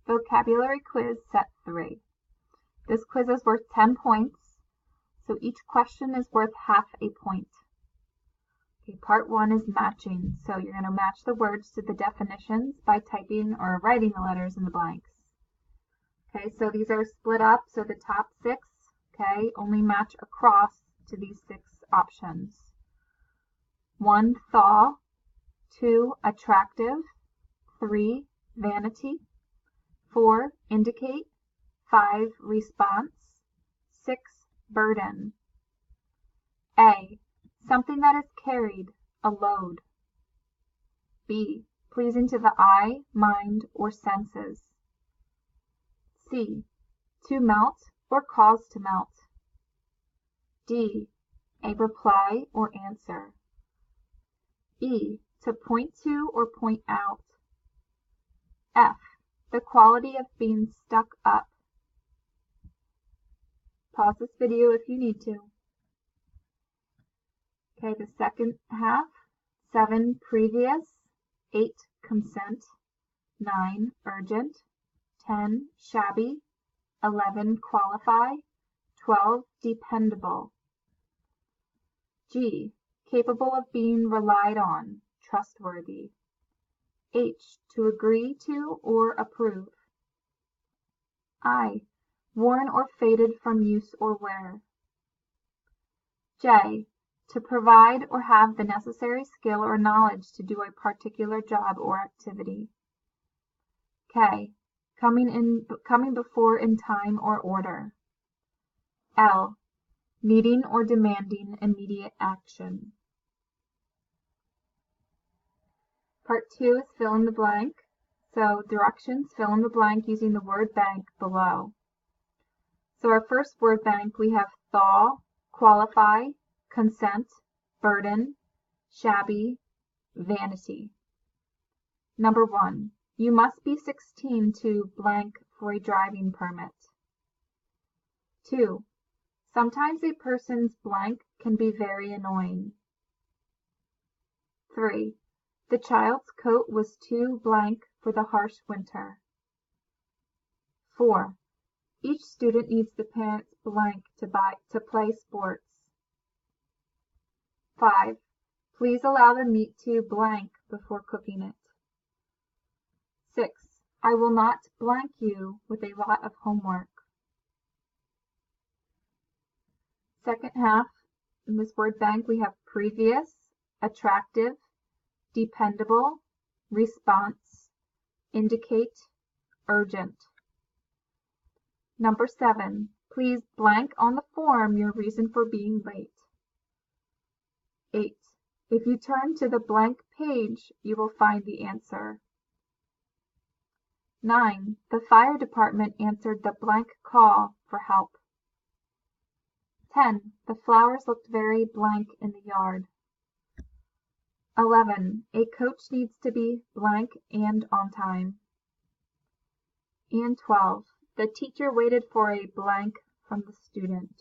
Vocabulary Quiz Set 3. This quiz is worth 10 points, so each question is worth half a point. Okay, part 1 is matching, so you're going to match the words to the definitions by typing or writing the letters in the blanks. Okay, so these are split up, so the top 6, okay, only match across to these 6 options. 1, thaw. 2, attractive. 3, vanity. 4, indicate. 5, response. 6, burden. A, something that is carried, a load. B, pleasing to the eye, mind, or senses. C, to melt or cause to melt. D, a reply or answer. E, to point to or point out. F, the quality of being stuck up. Pause this video if you need to. Okay, the second half. 7, previous. 8, consent. 9, urgent. 10, shabby. 11, qualify. 12, dependable. G, capable of being relied on, trustworthy. H, to agree to or approve. I, worn or faded from use or wear. J, to provide or have the necessary skill or knowledge to do a particular job or activity. K, coming before in time or order. L, needing or demanding immediate action. Part 2 is fill in the blank. So directions, fill in the blank using the word bank below. So our first word bank, we have thaw, qualify, consent, burden, shabby, vanity. Number 1, you must be 16 to blank for a driving permit. 2, sometimes a person's blank can be very annoying. 3, the child's coat was too blank for the harsh winter. 4, each student needs the parent's blank to play sports. 5, please allow the meat to blank before cooking it. 6, I will not blank you with a lot of homework. Second half, in this word bank we have previous, attractive, dependable, response, indicate, urgent. Number 7, please blank on the form your reason for being late. 8, if you turn to the blank page, you will find the answer. 9, the fire department answered the blank call for help. 10, the flowers looked very blank in the yard. 11, a coach needs to be blank and on time. And 12, the teacher waited for a blank from the student.